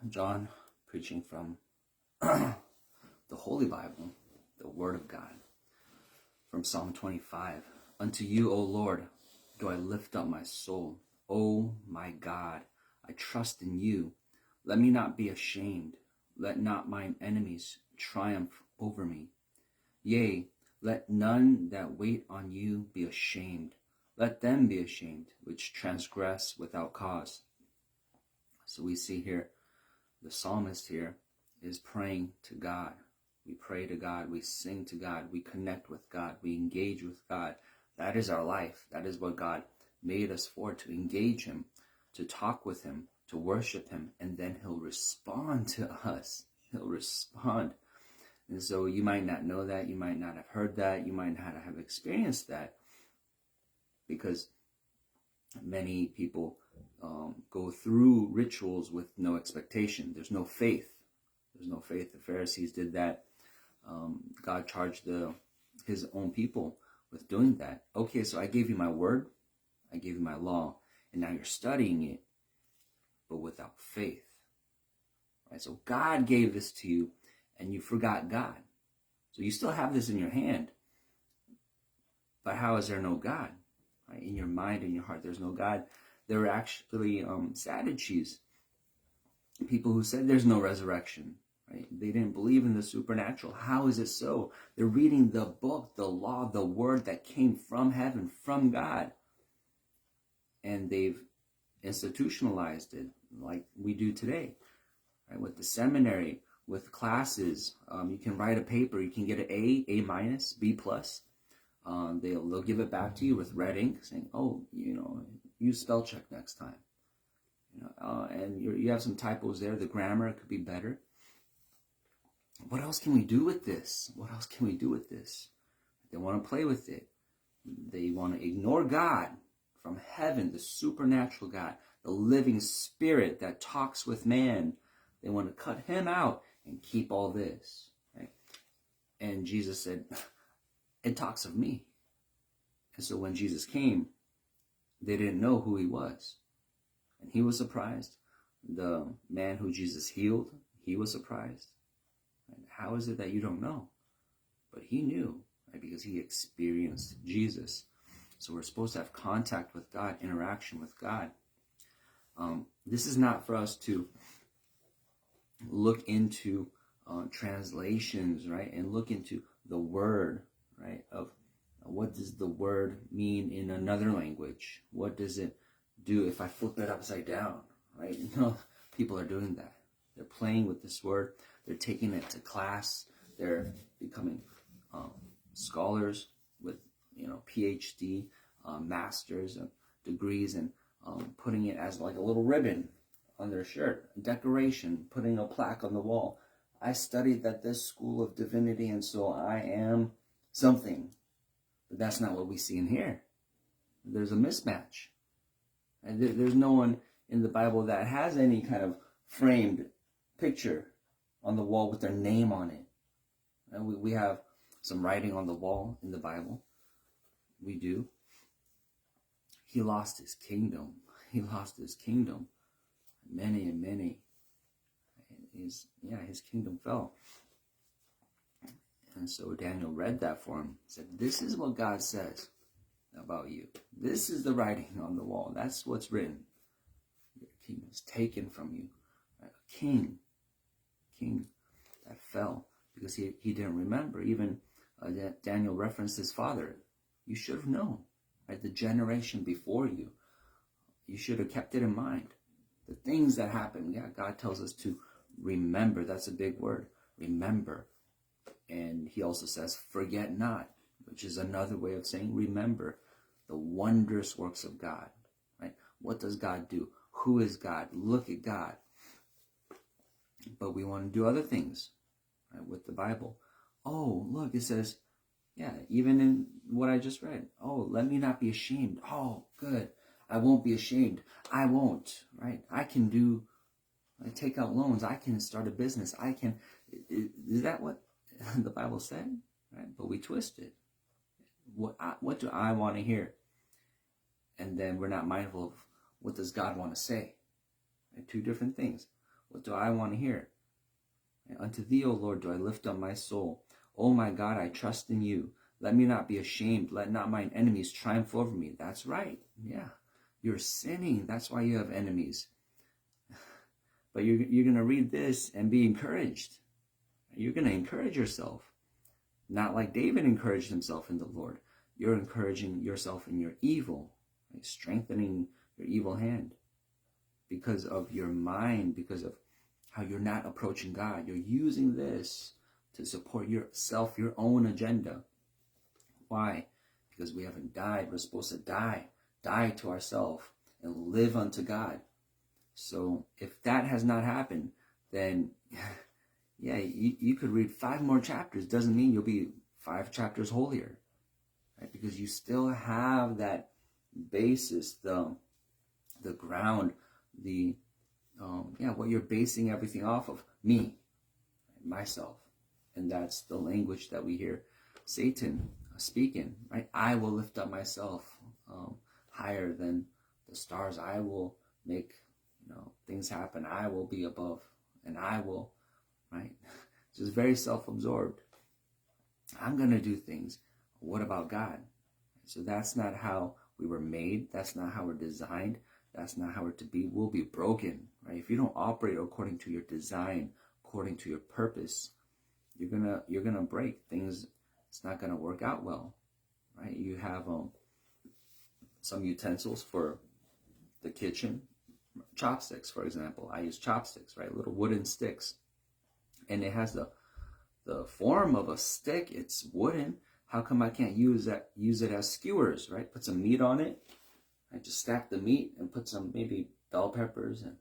John preaching from the Holy Bible, the Word of God, from Psalm 25. Unto you, O Lord, do I lift up my soul. O my God, I trust in you. Let me not be ashamed. Let not mine enemies triumph over me. Yea, let none that wait on you be ashamed. Let them be ashamed which transgress without cause. So we see here, the psalmist here is praying to God. We pray to God, we sing to God, we connect with God, we engage with God. That is our life. That is what God made us for, to engage Him, to talk with Him, to worship Him, and then He'll respond to us. He'll respond. And so you might not know that, you might not have heard that, you might not have experienced that, because many people go through rituals with no expectation. There's no faith. There's no faith. The Pharisees did that. God charged His own people with doing that. Okay, so I gave you my word, I gave you my law, and now you're studying it, but without faith. Right? So God gave this to you, and you forgot God. So you still have this in your hand, but how is there no God? Right? In your mind, in your heart, there's no God. There were actually Sadducees, people who said there's no resurrection. Right? They didn't believe in the supernatural. How is it so? They're reading the book, the law, the word that came from heaven, from God. And they've institutionalized it like we do today. Right? With the seminary, with classes, you can write a paper, you can get an A minus, B plus. They'll give it back to you with red ink, saying, "Oh, use spell check next time." And you have some typos there. The grammar could be better. What else can we do with this? What else can we do with this? They want to play with it. They want to ignore God from heaven, the supernatural God, the living Spirit that talks with man. They want to cut Him out and keep all this. Right? And Jesus said, "It talks of me." And so when Jesus came, they didn't know who He was. And He was surprised. The man who Jesus healed, he was surprised. And how is it that you don't know? But He knew, right? Because He experienced Jesus. So we're supposed to have contact with God, interaction with God. This is not for us to look into translations, right? And look into the word, right? Of what does the word mean in another language? What does it do if I flip it upside down, right? No, people are doing that. They're playing with this word. They're taking it to class. They're becoming scholars with, PhD, masters, degrees, and putting it as like a little ribbon on their shirt, a decoration, putting a plaque on the wall. I studied at this school of divinity, and so I am something. But that's not what we see in here. There's a mismatch. And there's no one in the Bible that has any kind of framed picture on the wall with their name on it. And we have some writing on the wall in the Bible. We do. He lost His kingdom. He lost His kingdom. Many and many. His kingdom fell. And so Daniel read that for him. He said, "This is what God says about you. This is the writing on the wall. That's what's written. Your kingdom is taken from you." A king that fell because he didn't remember. Even Daniel referenced his father. You should have known, right? The generation before you. You should have kept it in mind. The things that happened. Yeah, God tells us to remember. That's a big word. Remember. And He also says, "Forget not," which is another way of saying remember the wondrous works of God. Right? What does God do? Who is God? Look at God. But we want to do other things, right, with the Bible. Oh, look, it says, even in what I just read. Oh, let me not be ashamed. Oh, good. I won't be ashamed. I won't, right? I take out loans. I can start a business. Is that what the Bible said? Right? But we twist it. What do I want to hear? And then we're not mindful of what does God want to say. Right? Two different things. What do I want to hear? Unto thee, O Lord, do I lift up my soul. O my God, I trust in you. Let me not be ashamed. Let not mine enemies triumph over me. That's right. Yeah. You're sinning. That's why you have enemies. But you're going to read this and be encouraged. You're going to encourage yourself. Not like David encouraged himself in the Lord. You're encouraging yourself in your evil, right? Strengthening your evil hand because of your mind, because of how you're not approaching God. You're using this to support yourself, your own agenda. Why? Because we haven't died. We're supposed to die to ourselves and live unto God. So if that has not happened, then yeah, you could read 5 more chapters. Doesn't mean you'll be 5 chapters holier, right? Because you still have that basis, the ground, what you're basing everything off of, me, myself. And that's the language that we hear Satan speaking, right? I will lift up myself higher than the stars. I will make things happen. I will be above, and I will, right? Just very self-absorbed. I'm going to do things. What about God? So that's not how we were made. That's not how we're designed. That's not how we're to be. We'll be broken, right? If you don't operate according to your design, according to your purpose, you're gonna break things. It's not gonna work out well, right? You have some utensils for the kitchen, chopsticks, for example. I use chopsticks, right? Little wooden sticks, and it has the form of a stick. It's wooden. How come I can't use it as skewers, right? Put some meat on it. I just stack the meat and put some maybe bell peppers and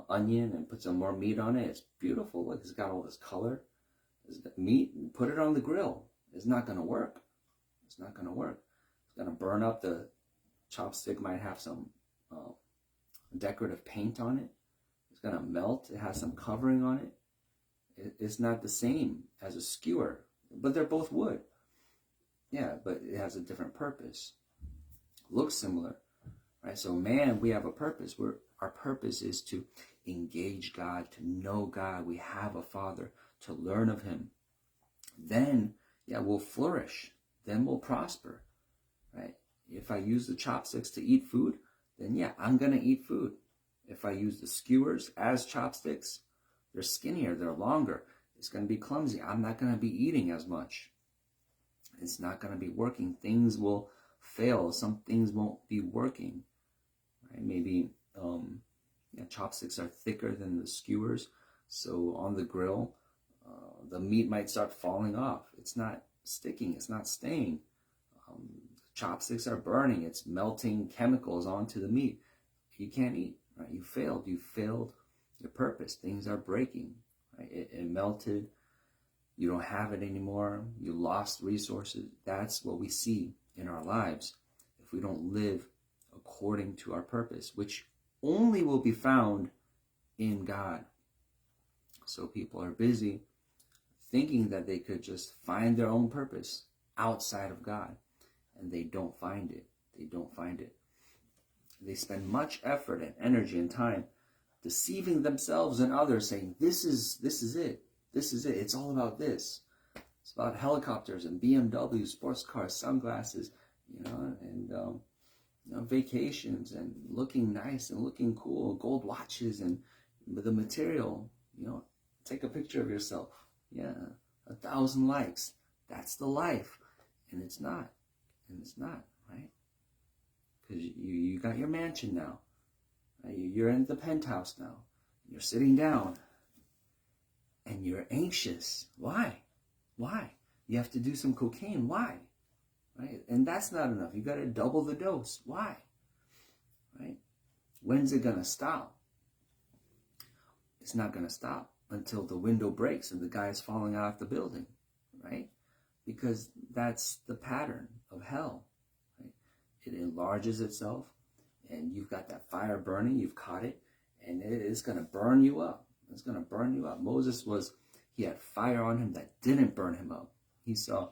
onion and put some more meat on it. It's beautiful. Look, it's got all this color. It's got meat, and put it on the grill. It's not going to work. It's not going to work. It's going to burn up. The chopstick might have some decorative paint on it. It's going to melt. It has some covering on it. It's not the same as a skewer, but they're both wood. Yeah, but it has a different purpose. Looks similar, right? So man, we have a purpose. Our purpose is to engage God, to know God. We have a Father, to learn of Him. Then, we'll flourish. Then we'll prosper, right? If I use the chopsticks to eat food, then I'm going to eat food. If I use the skewers as chopsticks, they're skinnier, they're longer. It's going to be clumsy. I'm not going to be eating as much. It's not going to be working. Things will fail. Some things won't be working, right? Maybe chopsticks are thicker than the skewers, so on the grill the meat might start falling off. It's not sticking. It's not staying. Chopsticks are burning. It's melting chemicals onto the meat. You can't eat, right? You failed your purpose. Things are breaking, right? It melted. You don't have it anymore. You lost resources. That's what we see in our lives if we don't live according to our purpose, which only will be found in God. So people are busy thinking that they could just find their own purpose outside of God, and they don't find it. They don't find it. They spend much effort and energy and time deceiving themselves and others, saying, this is it. This is it. It's all about this. It's about helicopters and BMW, sports cars, sunglasses, and vacations and looking nice and looking cool, gold watches and the material. Take a picture of yourself. 1,000 likes. That's the life, and it's not. And it's not, right? Because you got your mansion now. You're in the penthouse now. You're sitting down. And you're anxious. Why? You have to do some cocaine. Why? Right? And that's not enough. You got to double the dose. Why? Right? When's it going to stop? It's not going to stop until the window breaks and the guy is falling out of the building. Right? Because that's the pattern of hell. Right? It enlarges itself, and you've got that fire burning. You've caught it, and it is going to burn you up. It's going to burn you up. Moses he had fire on him that didn't burn him up. He saw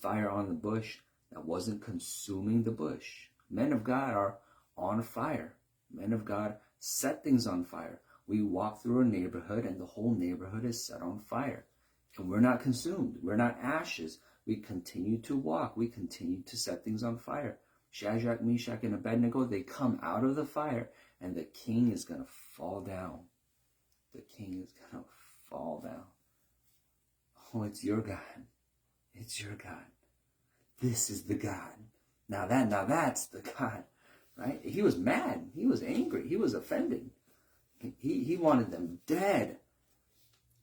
fire on the bush that wasn't consuming the bush. Men of God are on fire. Men of God set things on fire. We walk through a neighborhood and the whole neighborhood is set on fire. And we're not consumed. We're not ashes. We continue to walk. We continue to set things on fire. Shadrach, Meshach, and Abednego, they come out of the fire, and the king is going to fall down. The king is going to fall down. Oh, it's your God. It's your God. This is the God. Now that's the God, right? He was mad. He was angry. He was offended. He wanted them dead.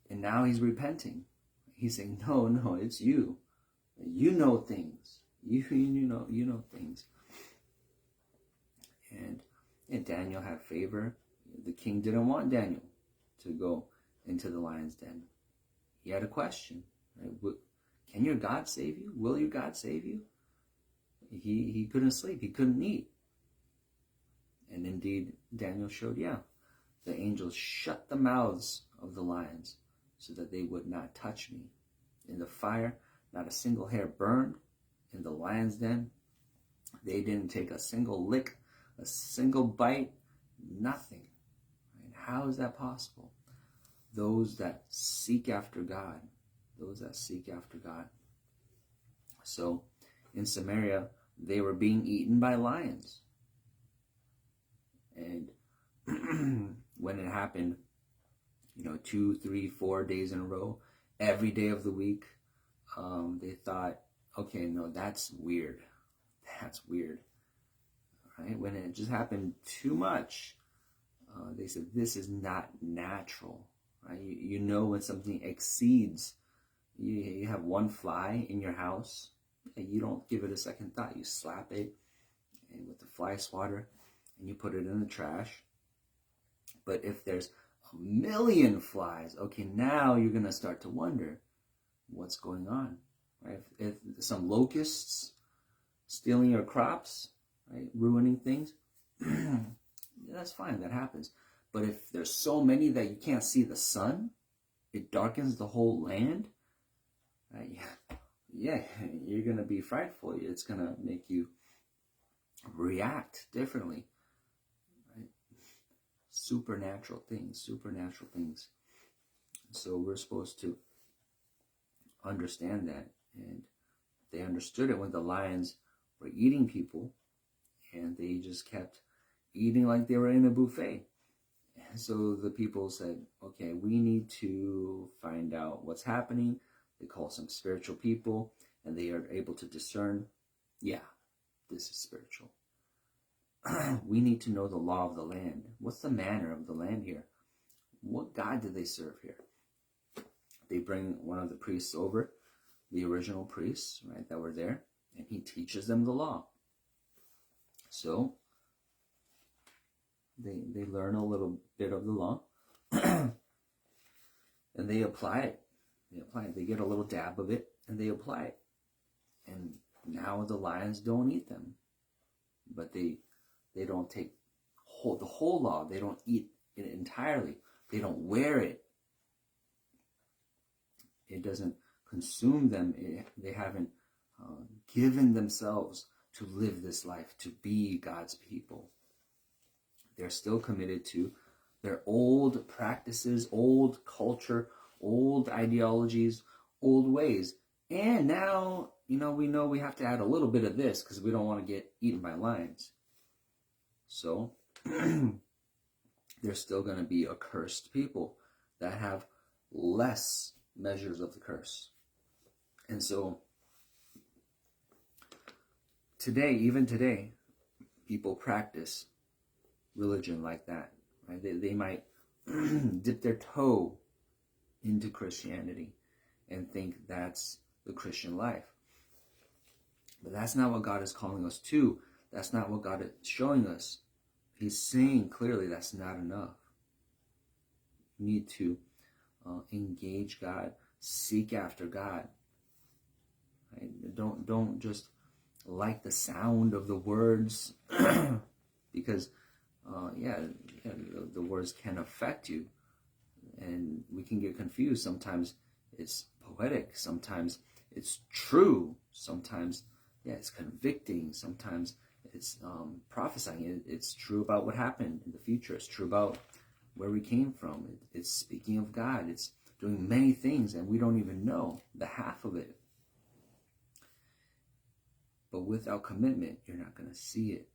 And now he's repenting. He's saying, no, it's you. You know things. You know things. And Daniel had favor. The king didn't want Daniel to go into the lion's den. He had a question. Right? Can your God save you? Will your God save you? He couldn't sleep. He couldn't eat. And indeed, Daniel showed, the angels shut the mouths of the lions so that they would not touch me. In the fire, not a single hair burned. In the lion's den, they didn't take a single lick, a single bite, nothing. Right? How is that possible? Those that seek after God. Those that seek after God. So, in Samaria, they were being eaten by lions. And when it happened, 2, 3, 4 days in a row, every day of the week, they thought, okay, no, that's weird. That's weird. Right? When it just happened too much, they said, this is not natural. Right? You know when something exceeds, you have one fly in your house, and you don't give it a second thought. You slap it and with the fly swatter, and you put it in the trash. But if there's a million flies, okay, now you're going to start to wonder what's going on. Right? If some locusts stealing your crops, right, ruining things, that's fine, that happens. But if there's so many that you can't see the sun, it darkens the whole land, right? Yeah, you're going to be frightful. It's going to make you react differently. Right? Supernatural things. So we're supposed to understand that. And they understood it when the lions were eating people, and they just kept eating like they were in a buffet. And so the people said, okay, we need to find out what's happening. They call some spiritual people, and they are able to discern, this is spiritual. We need to know the law of the land. What's the manner of the land here? What God do they serve here? They bring one of the priests over, the original priests, right, that were there, and he teaches them the law. So they learn a little bit of the law, and they apply it. They get a little dab of it, and they apply it. And now the lions don't eat them, but they don't take the whole law. They don't eat it entirely. They don't wear it. It doesn't consume them. They haven't given themselves to live this life, to be God's people. They're still committed to their old practices, old culture, old ideologies, old ways. And now, we know we have to add a little bit of this because we don't want to get eaten by lions. So, they're still going to be accursed people that have less measures of the curse. And so, even today, people practice religion like that. Right? They might dip their toe into Christianity and think that's the Christian life. But that's not what God is calling us to. That's not what God is showing us. He's saying clearly that's not enough. You need to engage God, seek after God. Right? Don't just like the sound of the words, because the words can affect you, and we can get confused. Sometimes it's poetic, sometimes it's true, sometimes it's convicting, sometimes it's prophesying. It's true about what happened in the future. It's true about where we came from. It's speaking of God. It's doing many things, and we don't even know the half of it. But without commitment, you're not going to see it.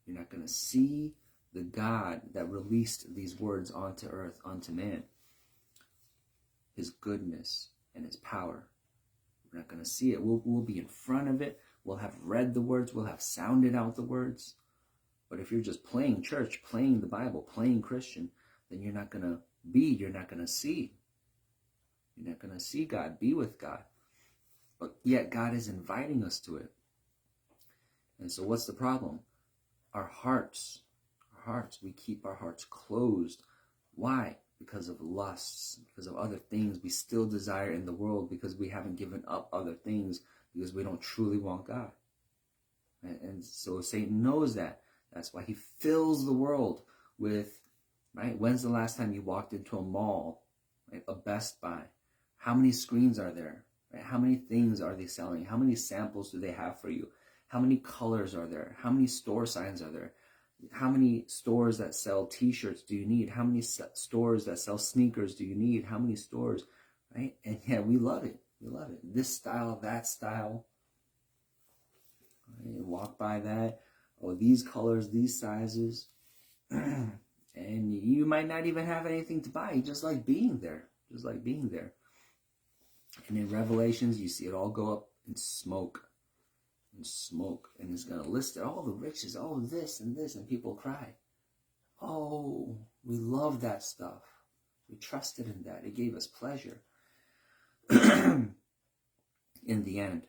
You're not going to see the God that released these words onto earth, onto man. His goodness and his power. We're not going to see it. We'll be in front of it. We'll have read the words. We'll have sounded out the words. But if you're just playing church, playing the Bible, playing Christian, then you're not going to see. You're not going to see God, be with God. But yet God is inviting us to it. And so what's the problem? Our hearts, we keep our hearts closed. Why? Because of lusts, because of other things we still desire in the world, because we haven't given up other things, because we don't truly want God. And so Satan knows that. That's why he fills the world with, right? When's the last time you walked into a mall, right? A Best Buy? How many screens are there? Right? How many things are they selling? How many samples do they have for you? How many colors are there? How many store signs are there? How many stores that sell t-shirts do you need? How many stores that sell sneakers do you need? How many stores, right? And yeah, we love it. We love it. This style, that style. Right? Walk by that. Oh, these colors, these sizes. And you might not even have anything to buy. You just like being there. Just like being there. And in Revelations, you see it all go up in smoke. And it's going to list it, all the riches, all this, and people cry. Oh, we love that stuff. We trusted in that. It gave us pleasure. In the end,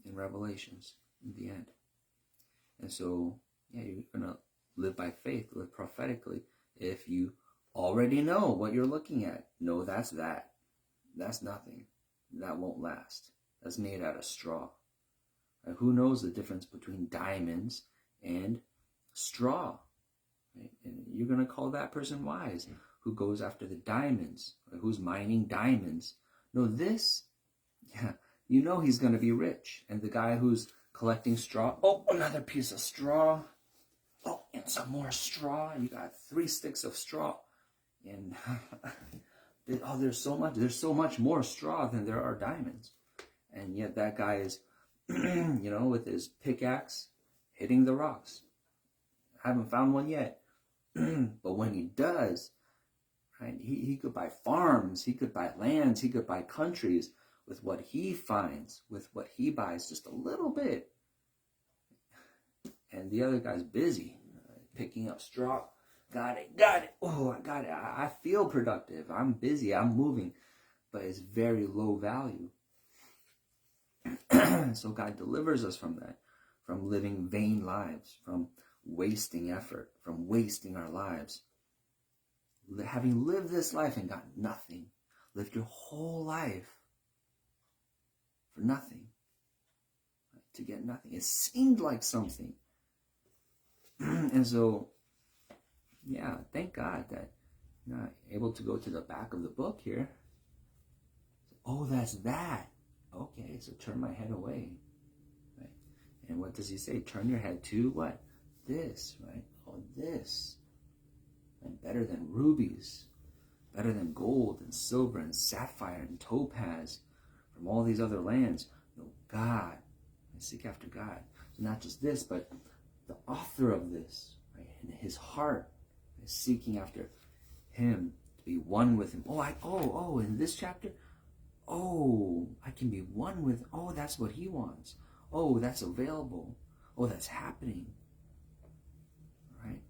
in Revelations, in the end. And so, yeah, you're going to live by faith, live prophetically. If you already know what you're looking at, no, that's that. That's nothing. That won't last. That's made out of straw. Who knows the difference between diamonds and straw? Right? And you're going to call that person wise, who goes after the diamonds, who's mining diamonds. No, this, yeah, you know he's going to be rich. And the guy who's collecting straw, oh, another piece of straw. Oh, and some more straw. You got 3 sticks of straw. And oh, there's so much more straw than there are diamonds. And yet that guy is, with his pickaxe, hitting the rocks. I haven't found one yet. But when he does, right, he could buy farms, he could buy lands, he could buy countries with what he finds, with what he buys, just a little bit. And the other guy's busy picking up straw. Got it. Oh, I got it. I feel productive. I'm busy. I'm moving. But it's very low value. So God delivers us from that, from living vain lives, from wasting effort, from wasting our lives. Having lived this life and got nothing, lived your whole life for nothing, to get nothing. It seemed like something. And so, yeah, thank God that you're not able to go to the back of the book here. Oh, that's that. Okay, so turn my head away, right? And what does he say? Turn your head to what? This, right? Oh, this. And better than rubies, better than gold and silver and sapphire and topaz from all these other lands. No, God. I seek after God. So not just this, but the author of this, right? In his heart is seeking after him, to be one with him. Oh, in this chapter, oh, I can be one with, oh, that's what he wants. Oh, that's available. Oh, that's happening. Right?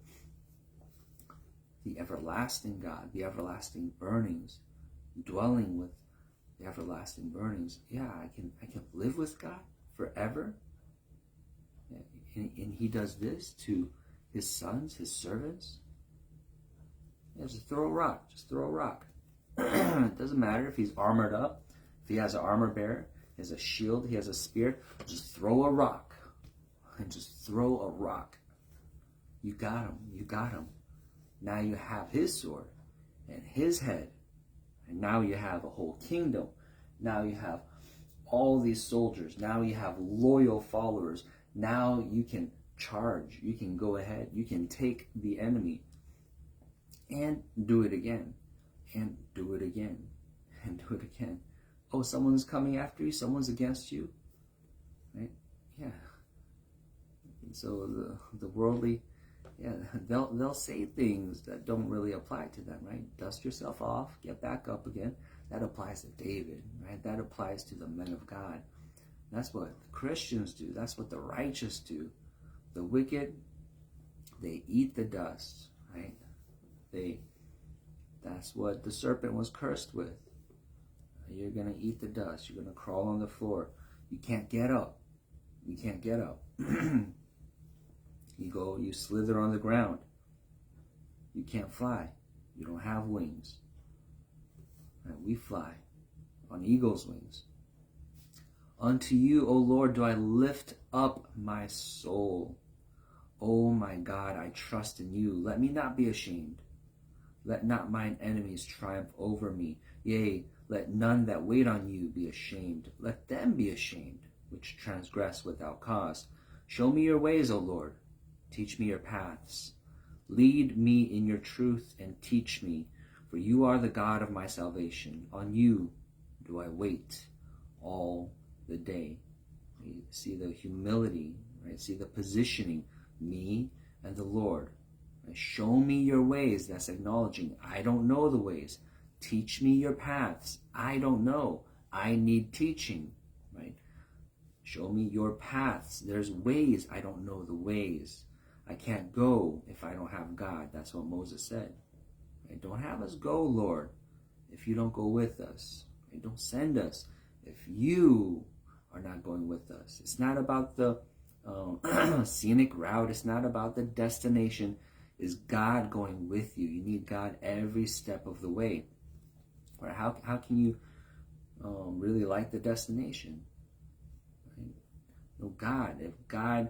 The everlasting God, the everlasting burnings, dwelling with the everlasting burnings. Yeah, I can live with God forever. And he does this to his sons, his servants. Yeah, just throw a rock. Just throw a rock. It doesn't matter if he's armored up, if he has an armor bearer, he has a shield, he has a spear. Just throw a rock. And just throw a rock. You got him. You got him. Now you have his sword and his head. And now you have a whole kingdom. Now you have all these soldiers. Now you have loyal followers. Now you can charge. You can go ahead. You can take the enemy. and do it again, and do it again, and do it again. Oh, someone's coming after you, someone's against you, right? Yeah. And so the worldly, yeah, they'll say things that don't really apply to them, right? Dust yourself off, get back up again. That applies to David, right? That applies to the men of God. That's what Christians do. That's what the righteous do. The wicked, they eat the dust, right? That's what the serpent was cursed with. You're going to eat the dust. You're going to crawl on the floor. You can't get up. You can't get up. You slither on the ground. You can't fly. You don't have wings. And we fly on eagle's wings. Unto you, O Lord, do I lift up my soul. O my God, I trust in you. Let me not be ashamed. Let not mine enemies triumph over me. Yea, let none that wait on you be ashamed. Let them be ashamed, which transgress without cause. Show me your ways, O Lord. Teach me your paths. Lead me in your truth and teach me, for you are the God of my salvation. On you do I wait all the day. You see the humility, right? See the positioning, me and the Lord. Right? Show me your ways. That's acknowledging, I don't know the ways. Teach me your paths. I don't know. I need teaching, right? Show me your paths. There's ways. I don't know the ways. I can't go if I don't have God. That's what Moses said. Right? Don't have us go, Lord, if you don't go with us. Right? Don't send us if you are not going with us. It's not about the scenic route. It's not about the destination. Is God going with you? You need God every step of the way. Or how can you really like the destination? Right? No, God. If God,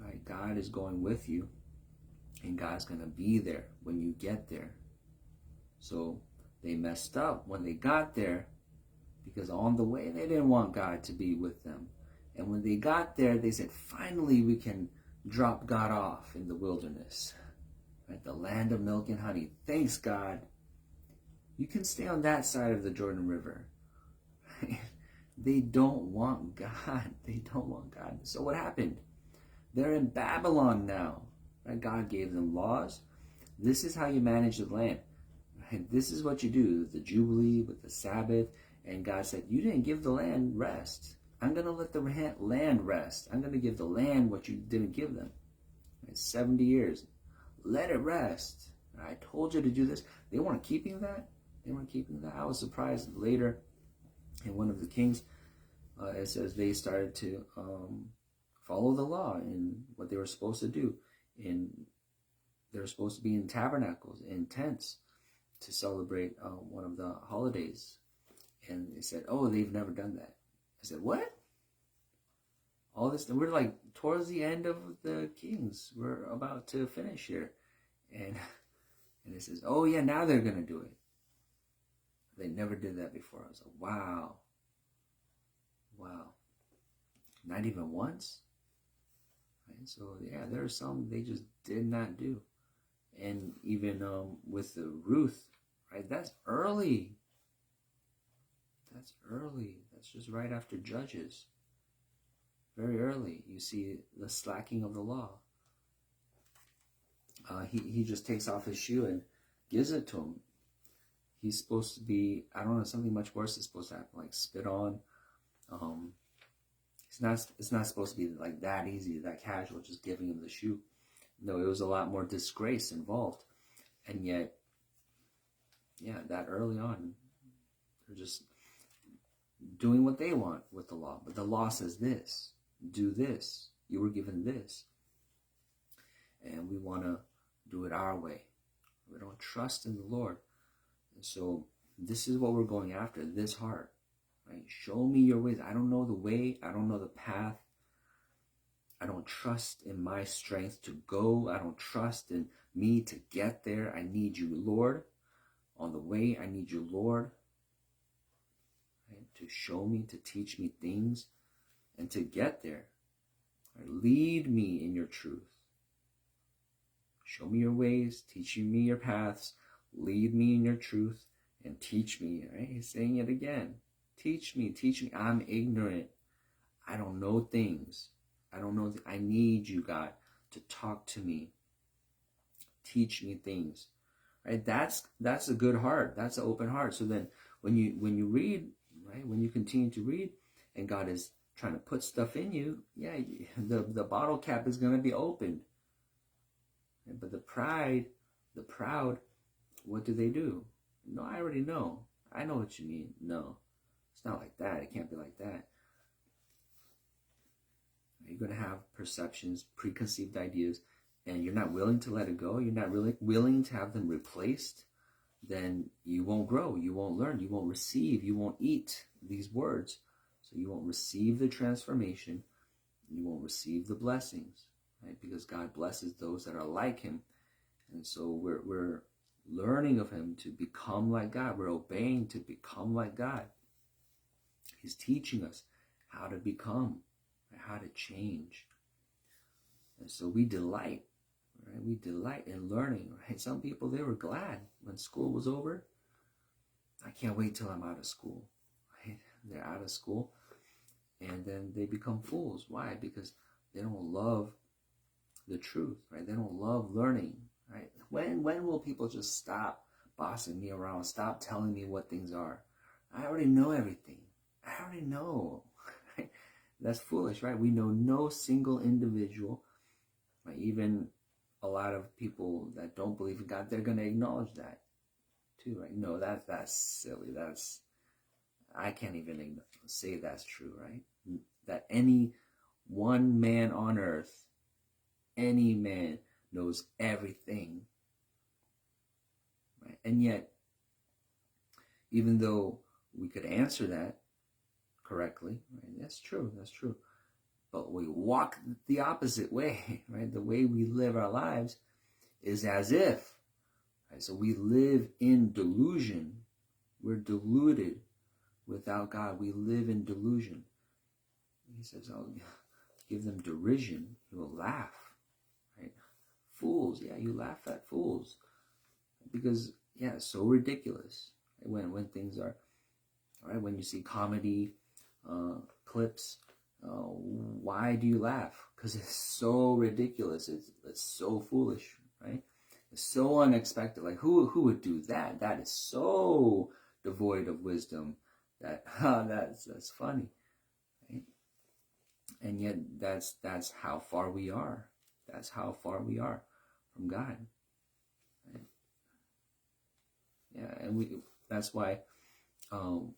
right, God is going with you, and God's going to be there when you get there. So they messed up when they got there, because on the way they didn't want God to be with them. And when they got there, they said, finally we can drop God off in the wilderness. Right? The land of milk and honey. Thanks, God. You can stay on that side of the Jordan River. Right? They don't want God. They don't want God. So what happened? They're in Babylon now. Right? God gave them laws. This is how you manage the land. Right? This is what you do. The Jubilee with the Sabbath. And God said, you didn't give the land rest. I'm going to let the land rest. I'm going to give the land what you didn't give them. Right? 70 years. Let it rest. I told you to do this. They weren't keeping that. They weren't keeping that. I was surprised later in one of the kings. It says they started to follow the law in what they were supposed to do. They were supposed to be in tabernacles, in tents, to celebrate one of the holidays. And they said, oh, they've never done that. I said, what? All this, we're like towards the end of the Kings. We're about to finish here. And it says, oh yeah, now they're going to do it. They never did that before. I was like, wow. Wow. Not even once? Right? So yeah, there are some they just did not do. And even with the Ruth, right? That's early. That's early. That's just right after Judges. Very early. You see the slacking of the law. He just takes off his shoe and gives it to him. He's supposed to be, I don't know, something much worse is supposed to happen, like spit on. It's not supposed to be like that easy, that casual, just giving him the shoe. No, it was a lot more disgrace involved. And yet, yeah, that early on, they're just doing what they want with the law. But the law says this, do this. You were given this. And we want to do it our way. We don't trust in the Lord. And so this is what we're going after, this heart. Right? Show me your ways. I don't know the way. I don't know the path. I don't trust in my strength to go. I don't trust in me to get there. I need you, Lord. On the way, I need you, Lord. Right? To show me, to teach me things, and to get there. Right? Lead me in your truth. Show me your ways, teach me your paths, lead me in your truth, and teach me. Right? He's saying it again. Teach me. I'm ignorant. I don't know things. I don't know. I need you, God, to talk to me. Teach me things. Right? That's a good heart. That's an open heart. So then when you read, right, when you continue to read, and God is trying to put stuff in you, yeah, the bottle cap is going to be opened. But the proud, what do? No, I already know. I know what you mean. No, it's not like that. It can't be like that. You're going to have perceptions, preconceived ideas, and you're not willing to let it go. You're not really willing to have them replaced. Then you won't grow. You won't learn. You won't receive. You won't eat these words. So you won't receive the transformation. You won't receive the blessings, right? Because God blesses those that are like him. And so we're learning of him to become like God. We're obeying to become like God. He's teaching us how to become, how to change. And so we delight, right? We delight in learning, right? Some people, they were glad when school was over. I can't wait till I'm out of school, right? They're out of school, and then they become fools. Why? Because they don't love the truth, right? They don't love learning, right? When will people just stop bossing me around, stop telling me what things are? I already know everything. I already know. Right? That's foolish, right? We know no single individual, right? Even a lot of people that don't believe in God, they're going to acknowledge that too, right? No, that's silly. I can't even say that's true, right? That any one man on earth, any man knows everything, right? And yet, even though we could answer that correctly, right? That's true. But we walk the opposite way, right? The way we live our lives is as if, right? So we live in delusion. We're deluded without God. We live in delusion. He says, I'll give them derision. You will laugh, right? Fools, yeah, you laugh at fools. Because, yeah, it's so ridiculous, right? When things are, right? When you see comedy clips, why do you laugh? Because it's so ridiculous. It's so foolish, right? It's so unexpected. Like who would do that? That is so devoid of wisdom. That's funny, right? And yet that's how far we are. That's how far we are from God. Right? Yeah, and that's why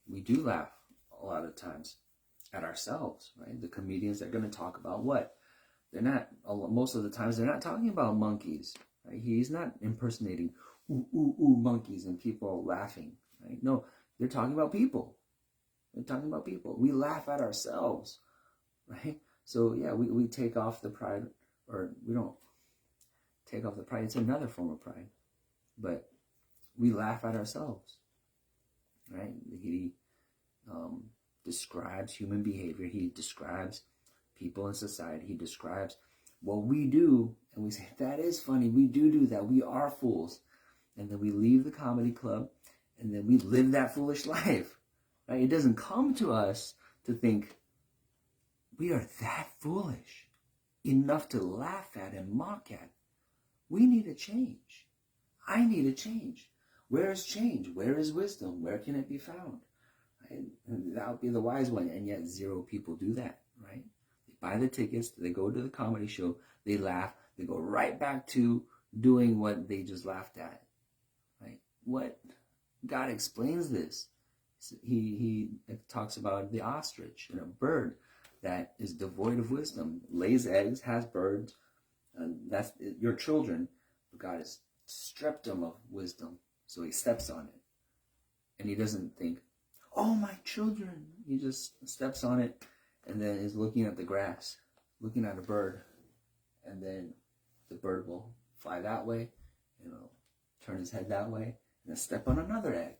we do laugh a lot of times at ourselves, right? The comedians are going to talk about what? They're not, most of the times, they're not talking about monkeys, right? He's not impersonating, monkeys and people laughing, right? No, they're talking about people. They're talking about people. We laugh at ourselves, right? So, yeah, we take off the pride, or we don't take off the pride. It's another form of pride. But we laugh at ourselves, right? He describes human behavior. He describes people in society. He describes what we do, and we say, that is funny. We do that. We are fools. And then we leave the comedy club, and then we live that foolish life, right? It doesn't come to us to think, we are that foolish enough to laugh at and mock at. We need a change. I need a change. Where is change? Where is wisdom? Where can it be found? And that would be the wise one, and yet zero people do that, right? They buy the tickets, they go to the comedy show, they laugh, they go right back to doing what they just laughed at, right? What? God explains this. He talks about the ostrich and a bird that is devoid of wisdom, lays eggs, has birds, and that's your children, but God has stripped them of wisdom, so he steps on it, and he doesn't think, oh, my children. He just steps on it and then is looking at the grass, looking at a bird. And then the bird will fly that way, turn his head that way, and then step on another egg.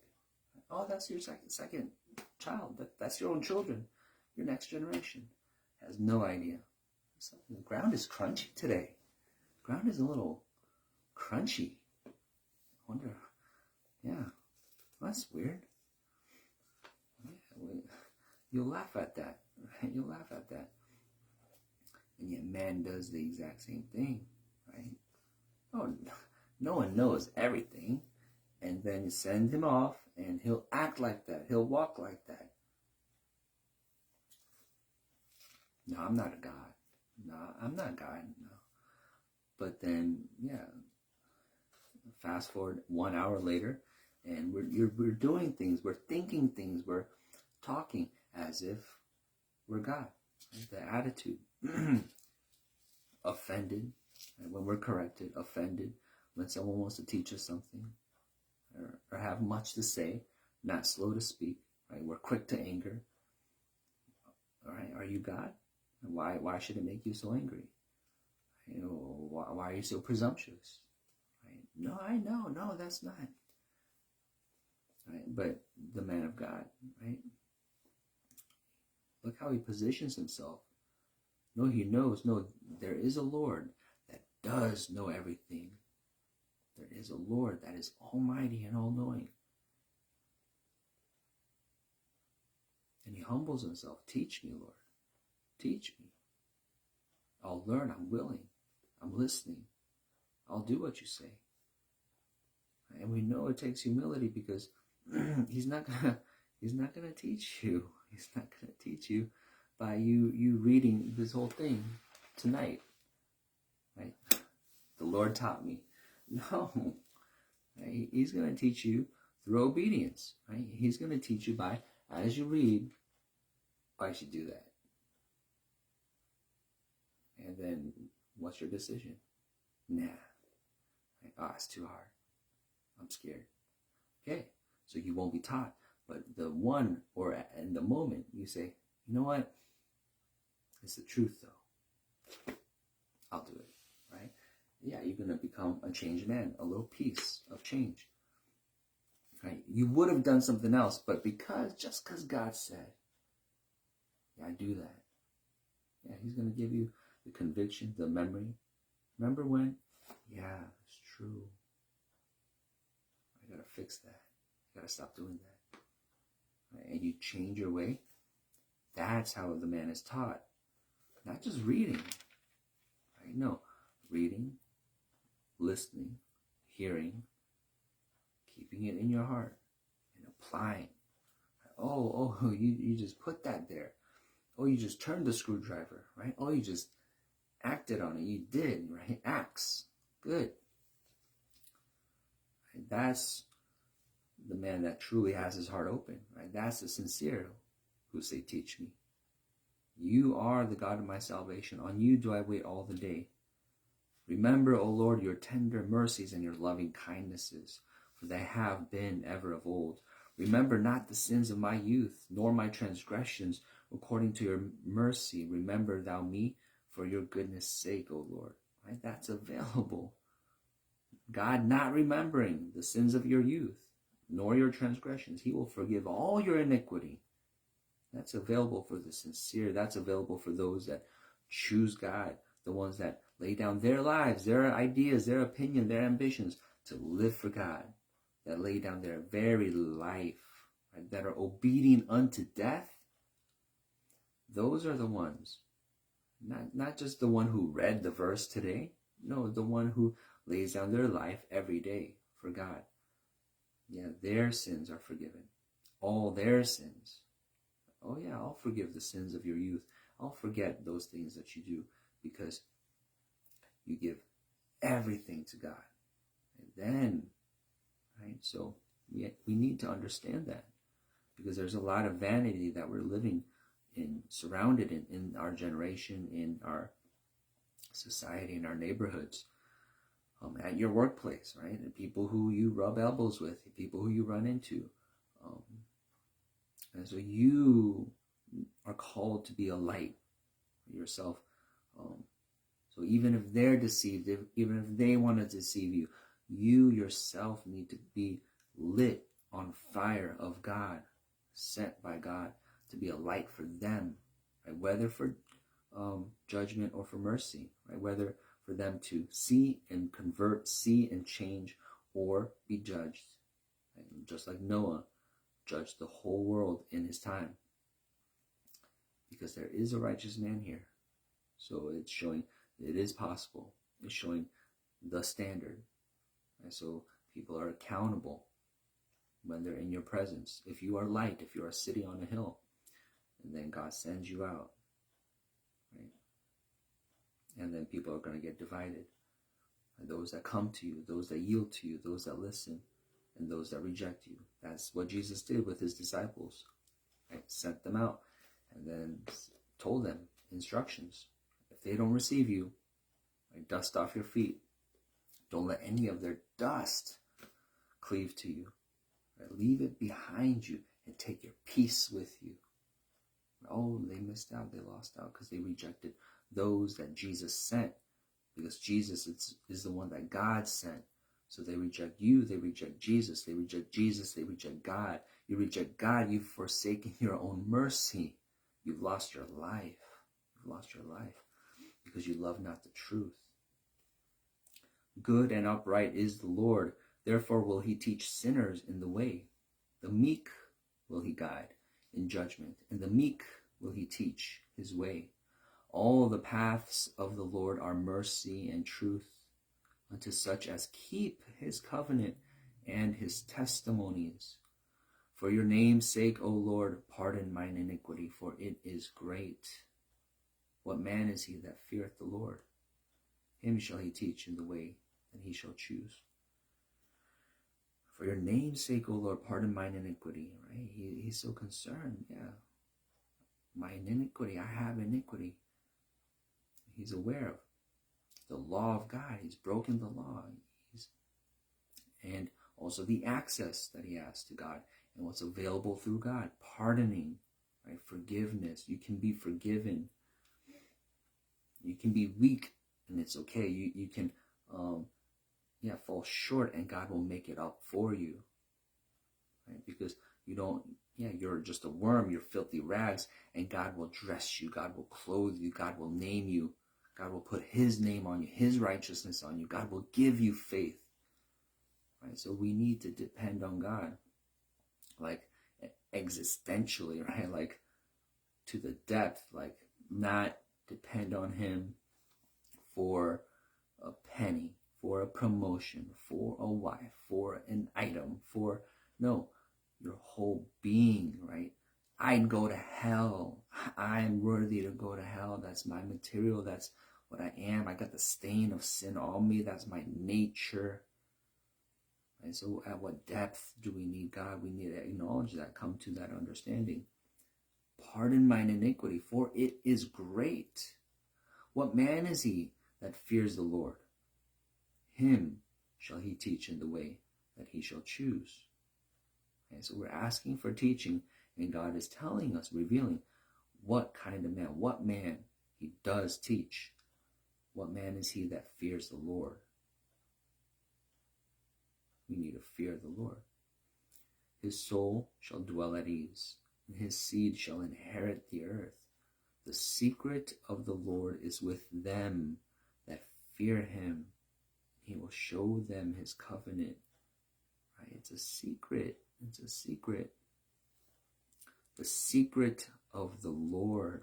Oh, that's your second child. That's your own children. Your next generation has no idea. So the ground is crunchy today. The ground is a little crunchy. I wonder, yeah, that's weird. Yeah, you'll laugh at that, right? You'll laugh at that. And yet man does the exact same thing, right? Oh, no one knows everything. And then you send him off and he'll act like that. He'll walk like that. No, I'm not a God. No, I'm not God. No. But then, yeah, fast forward 1 hour later, and we're doing things, we're thinking things, we're talking as if we're God. The attitude. Offended when we're corrected, offended when someone wants to teach us something, or have much to say, not slow to speak, right? We're quick to anger. All right, are you God? Why should it make you so angry? You know, why are you so presumptuous? Right? No, I know, no, that's not. Right? But the man of God, right? Look how he positions himself. No, he knows. No, there is a Lord that does know everything. There is a Lord that is almighty and all-knowing. And he humbles himself. Teach me, Lord. Teach me. I'll learn. I'm willing. I'm listening. I'll do what you say. And we know it takes humility because he's not gonna teach you. He's not gonna teach you by you reading this whole thing tonight. Right? The Lord taught me. No. Right? He's gonna teach you through obedience. Right? He's gonna teach you by, as you read, I should do that. And then what's your decision? Nah. Right? Oh, it's too hard. I'm scared. Okay, so you won't be taught. But the one, or in the moment, you say, you know what? It's the truth, though. I'll do it, right? Yeah, you're going to become a changed man, a little piece of change. Right? You would have done something else, but just because God said, yeah, I do that. Yeah, he's going to give you the conviction, the memory. Remember when? Yeah, it's true. I got to fix that. I got to stop doing that. Right? And you change your way. That's how the man is taught. Not just reading. Right? No, reading, listening, hearing, keeping it in your heart, and applying. Oh, you just put that there. Oh, you just turned the screwdriver, right? Oh, you just acted on it. You did, right? Acts. Good. Right? That's the man that truly has his heart open, right? That's the sincere who say, teach me. You are the God of my salvation. On you do I wait all the day. Remember, O Lord, your tender mercies and your loving kindnesses, for they have been ever of old. Remember not the sins of my youth, nor my transgressions. According to your mercy, remember thou me for your goodness' sake, O Lord. Right? That's available. God not remembering the sins of your youth, nor your transgressions. He will forgive all your iniquity. That's available for the sincere. That's available for those that choose God, the ones that lay down their lives, their ideas, their opinion, their ambitions to live for God, that lay down their very life, right, that are obedient unto death. Those are the ones, not just the one who read the verse today. No, the one who lays down their life every day for God. Yeah, their sins are forgiven. All their sins. Oh yeah, I'll forgive the sins of your youth. I'll forget those things that you do because you give everything to God. And then, right, so we need to understand that because there's a lot of vanity that we're living in, surrounded in our generation, in our society, in our neighborhoods, at your workplace, right? And people who you rub elbows with, people who you run into. And so you are called to be a light yourself. So even if they're deceived, even if they want to deceive you, you yourself need to be lit on fire of God, sent by God to be a light for them, right? Whether for judgment or for mercy, right? Whether for them to see and convert, see and change, or be judged. And just like Noah judged the whole world in his time. Because there is a righteous man here. So it's showing it is possible. It's showing the standard. And so people are accountable when they're in your presence. If you are light, if you are a city on a hill, and then God sends you out, right? And then people are going to get divided. And those that come to you, those that yield to you, those that listen, and those that reject you. That's what Jesus did with his disciples. Right? Sent them out and then told them instructions. If they don't receive you, right, dust off your feet. Don't let any of their dust cleave to you. Right? Leave it behind you and take your peace with you. Oh, they missed out. They lost out because they rejected those that Jesus sent. Because Jesus is the one that God sent. So they reject you. They reject Jesus. They reject Jesus. They reject God. You reject God. You've forsaken your own mercy. You've lost your life. You've lost your life because you love not the truth. Good and upright is the Lord. Therefore will he teach sinners in the way. The meek will he guide in judgment, and the meek will he teach his way. All the paths of the Lord are mercy and truth unto such as keep his covenant and his testimonies. For your name's sake, O Lord, pardon mine iniquity, for it is great. What man is he that feareth the Lord? Him shall he teach in the way that he shall choose. For your name's sake, O Lord, pardon mine iniquity. Right? He's so concerned. Yeah. My iniquity, I have iniquity. He's aware of the law of God. He's broken the law. And also the access that he has to God and what's available through God. Pardoning, right? Forgiveness. You can be forgiven. You can be weak and it's okay. You can fall short and God will make it up for you. Right? Because you're just a worm, you're filthy rags, and God will dress you, God will clothe you, God will name you, God will put his name on you, his righteousness on you, God will give you faith. Right? So we need to depend on God, like existentially, right? Like to the depth, like not depend on him for a penny, for a promotion, for a wife, for an item, no, your whole being, right? I'd go to hell. I'm worthy to go to hell. That's my material. That's what I am. I got the stain of sin on me. That's my nature. And so at what depth do we need God? We need to acknowledge that, come to that understanding. Pardon mine iniquity, for it is great. What man is he that fears the Lord? Him shall he teach in the way that he shall choose. And so we're asking for teaching, and God is telling us, revealing what kind of man, what man he does teach. What man is he that fears the Lord? We need to fear the Lord. His soul shall dwell at ease, and his seed shall inherit the earth. The secret of the Lord is with them that fear him. He will show them his covenant. Right? It's a secret. It's a secret. The secret of the Lord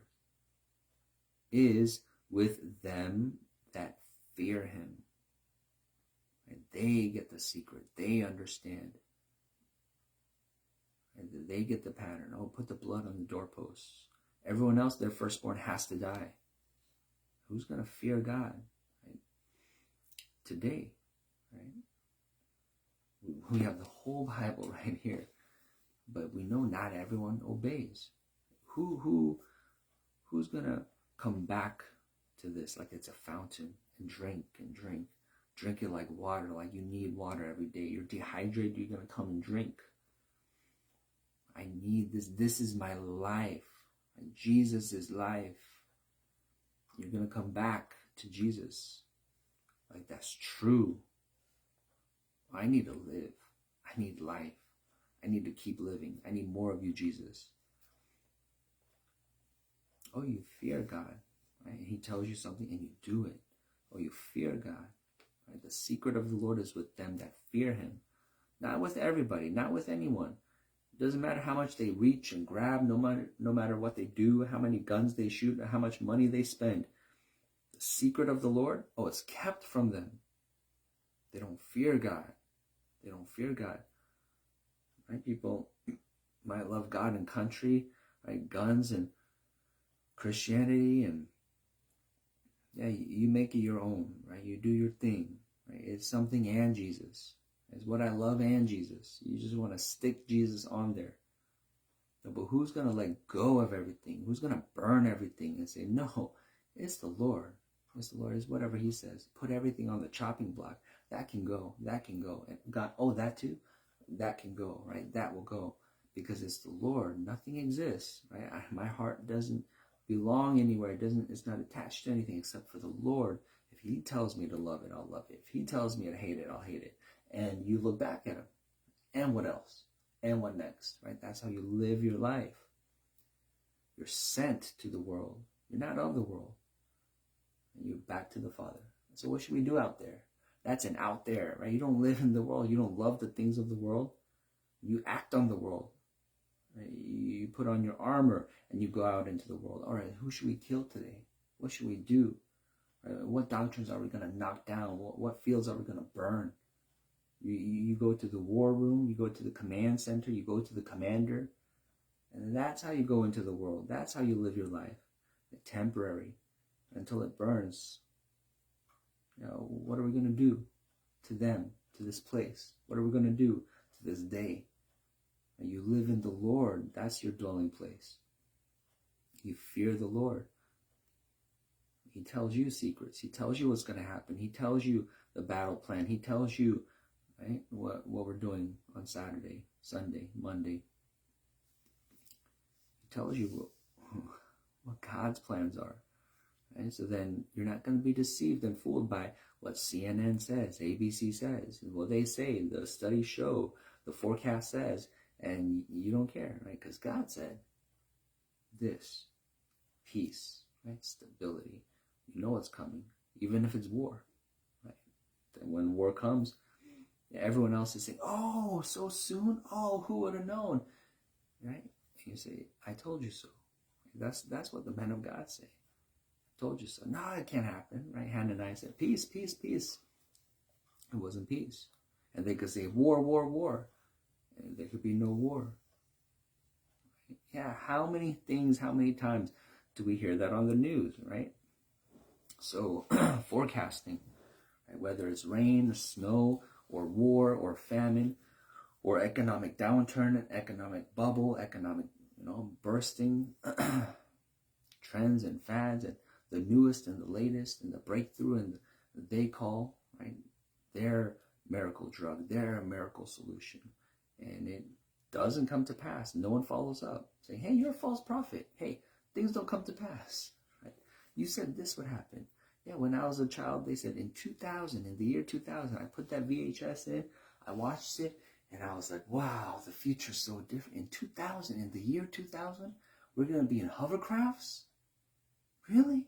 is with them that fear him. And they get the secret. They understand. And they get the pattern. Oh, put the blood on the doorposts. Everyone else, their firstborn has to die. Who's going to fear God? Right? Today, right? We have the whole Bible right here. But we know not everyone obeys. Who's going to come back to this like it's a fountain and drink and drink? Drink it like water, like you need water every day. You're dehydrated, you're going to come and drink. I need this. This is my life. Jesus is life. You're going to come back to Jesus. Like that's true. I need to live. I need life. I need to keep living. I need more of you, Jesus. Oh, you fear God, right? And he tells you something and you do it. Oh, you fear God. Right? The secret of the Lord is with them that fear him. Not with everybody, not with anyone. It doesn't matter how much they reach and grab, no matter what they do, how many guns they shoot, or how much money they spend. The secret of the Lord, oh, it's kept from them. They don't fear God. They don't fear God. Right? People might love God and country, right? Guns and Christianity, and yeah, you make it your own, right? You do your thing, right? It's something and Jesus. It's what I love and Jesus. You just want to stick Jesus on there. No, but who's going to let go of everything? Who's going to burn everything and say, no, it's the Lord. It's the Lord. It's whatever he says. Put everything on the chopping block. That can go. That can go. And God, oh, that too? That can go, right? That will go. Because it's the Lord. Nothing exists, right? My heart doesn't belong anywhere. It's not attached to anything except for the Lord. If he tells me to love it, I'll love it. If he tells me to hate it, I'll hate it. And you look back at him. And what else? And what next, right? That's how you live your life. You're sent to the world. You're not of the world. And you're back to the Father. So what should we do out there? That's an out there, right? You don't live in the world. You don't love the things of the world. You act on the world. Right? You put on your armor and you go out into the world. All right, who should we kill today? What should we do? Right? What doctrines are we going to knock down? What fields are we going to burn? You go to the war room. You go to the command center. You go to the commander. And that's how you go into the world. That's how you live your life. Temporary. Until it burns. You know, what are we going to do to them, to this place? What are we going to do to this day? And you live in the Lord. That's your dwelling place. You fear the Lord. He tells you secrets. He tells you what's going to happen. He tells you the battle plan. He tells you, right, what we're doing on Saturday, Sunday, Monday. He tells you what God's plans are. Right? So then you're not going to be deceived and fooled by what CNN says, ABC says, what they say, the studies show, the forecast says, and you don't care, right? Because God said this, peace, right? Stability. You know it's coming, even if it's war, right? Then when war comes, everyone else is saying, oh, so soon? Oh, who would have known? Right? And you say, I told you so. That's what the men of God say. Told you so. No, it can't happen, right? Hananiah said, peace, peace, peace. It wasn't peace. And they could say, war, war, war. And there could be no war. Yeah, how many times do we hear that on the news, right? So, forecasting, right? Whether it's rain, snow, or war, or famine, or economic downturn, economic bubble, economic, bursting, trends and fads, and the newest and the latest and the breakthrough and they call, right, their miracle drug, their miracle solution. And it doesn't come to pass. No one follows up saying, hey, you're a false prophet. Hey, things don't come to pass. Right? You said this would happen. Yeah, when I was a child, they said in the year 2000, I put that VHS in, I watched it, and I was like, wow, the future's so different. In the year 2000, we're going to be in hovercrafts? Really?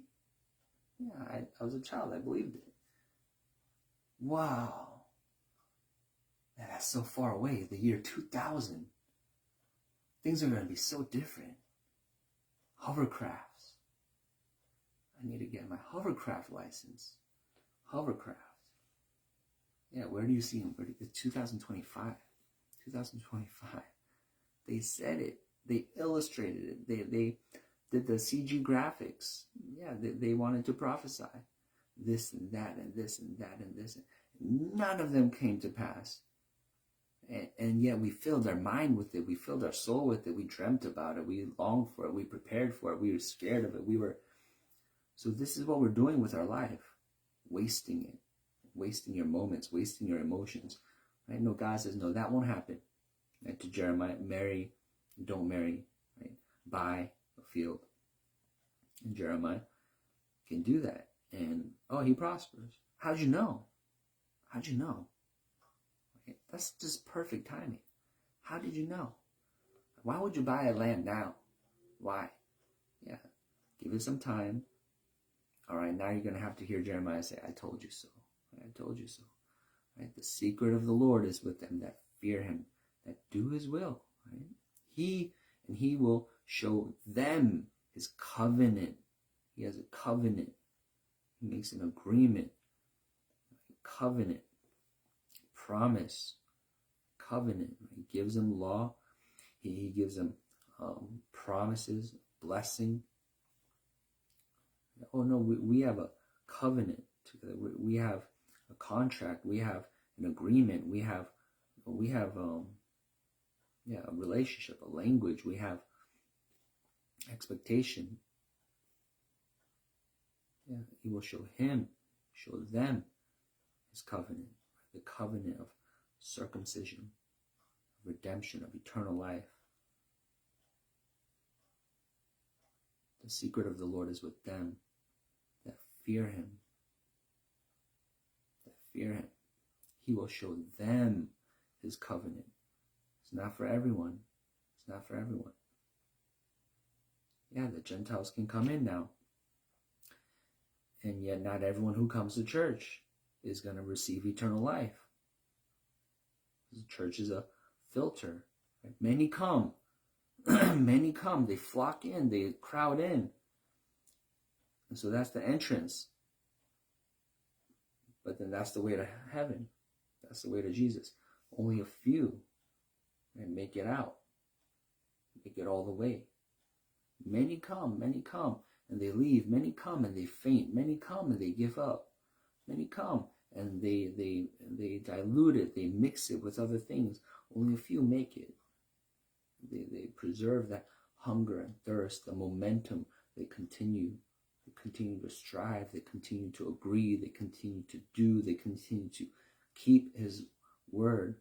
Yeah, I was a child. I believed it. Wow. Man, that's so far away. The year 2000. Things are going to be so different. Hovercrafts. I need to get my hovercraft license. Hovercraft. Yeah, where do you see them? It's 2025. 2025. They said it. They illustrated it. They did the CG graphics. Yeah, they wanted to prophesy this and that and this and that and this. None of them came to pass. And yet we filled our mind with it. We filled our soul with it. We dreamt about it. We longed for it. We prepared for it. We were scared of it. So this is what we're doing with our life. Wasting it. Wasting your moments. Wasting your emotions. Right? No, God says, no, that won't happen. Right? To Jeremiah, marry, don't marry. Right? Buy a field. And Jeremiah can do that. And, he prospers. How'd you know? How'd you know? Right? That's just perfect timing. How did you know? Why would you buy a land now? Why? Yeah. Give it some time. All right, now you're going to have to hear Jeremiah say, I told you so. I told you so. Right? The secret of the Lord is with them that fear him, that do his will. Right? He will show them his covenant. He has a covenant. He makes an agreement. Covenant. Promise. Covenant. He gives them law. He gives them promises, blessing. Oh no, we have a covenant together. We have a contract. We have an agreement. We have a relationship, a language. We have expectation. Yeah, he will show them his covenant, the covenant of circumcision, redemption, of eternal life. The secret of the Lord is with them that fear him. That fear him. He will show them his covenant. It's not for everyone. It's not for everyone. Yeah, the Gentiles can come in now. And yet not everyone who comes to church is going to receive eternal life. The church is a filter. Right? Many come. Many come. They flock in. They crowd in. And so that's the entrance. But then that's the way to heaven. That's the way to Jesus. Only a few make it out. Make it all the way. Many come, and they leave. Many come and they faint. Many come and they give up. Many come and they dilute it. They mix it with other things. Only a few make it. They preserve that hunger and thirst, the momentum. They continue to strive. They continue to agree. They continue to do. They continue to keep his word.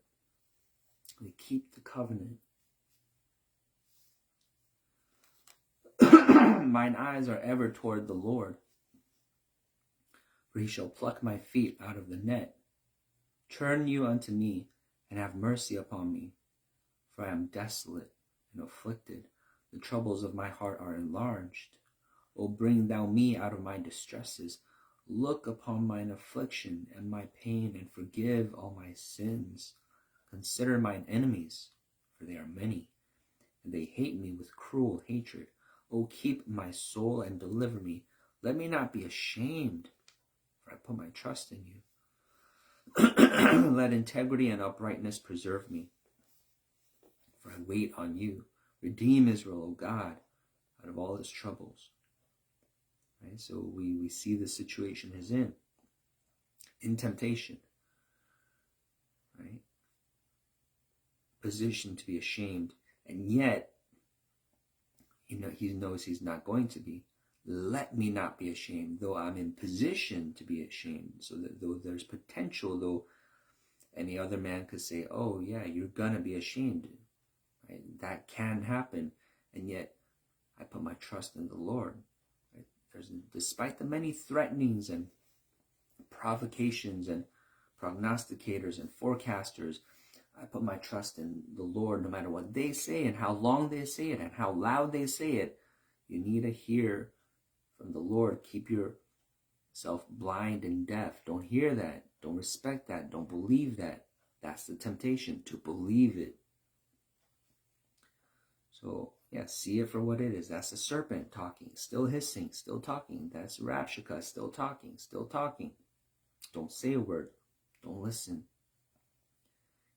They keep the covenant. Mine eyes are ever toward the Lord, for he shall pluck my feet out of the net. Turn you unto me, and have mercy upon me, for I am desolate and afflicted. The troubles of my heart are enlarged. O bring thou me out of my distresses. Look upon mine affliction and my pain, and forgive all my sins. Consider mine enemies, for they are many, and they hate me with cruel hatred. O keep my soul and deliver me. Let me not be ashamed, for I put my trust in you. Let integrity and uprightness preserve me, for I wait on you. Redeem Israel, O God, out of all his troubles. Right? So we see the situation he's in temptation. Right? Positioned to be ashamed, and yet he knows he's not going to be. Let me not be ashamed, though I'm in position to be ashamed. So that though there's potential, though any other man could say, oh yeah, you're gonna be ashamed. Right? That can happen. And yet I put my trust in the Lord. Right? Despite the many threatenings and provocations and prognosticators and forecasters, I put my trust in the Lord. No matter what they say and how long they say it and how loud they say it, you need to hear from the Lord. Keep yourself blind and deaf. Don't hear that. Don't respect that. Don't believe that. That's the temptation, to believe it. So, yeah, see it for what it is. That's the serpent talking, still hissing, still talking. That's Rabshakeh, still talking, still talking. Don't say a word. Don't listen.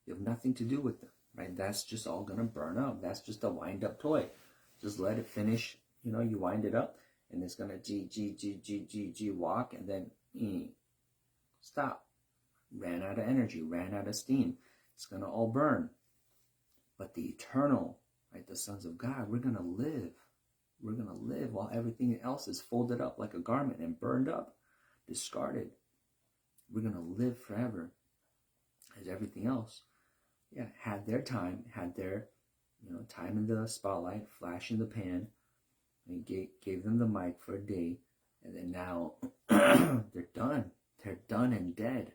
You have nothing to do with them, right? That's just all going to burn up. That's just a wind-up toy. Just let it finish. You wind it up, and it's going to walk, and then stop. Ran out of energy, ran out of steam. It's going to all burn. But the eternal, right, the sons of God, we're going to live. We're going to live while everything else is folded up like a garment and burned up, discarded. We're going to live forever as everything else. Yeah, had their time, had their time in the spotlight, flash in the pan, and gave them the mic for a day, and then now they're done. They're done and dead.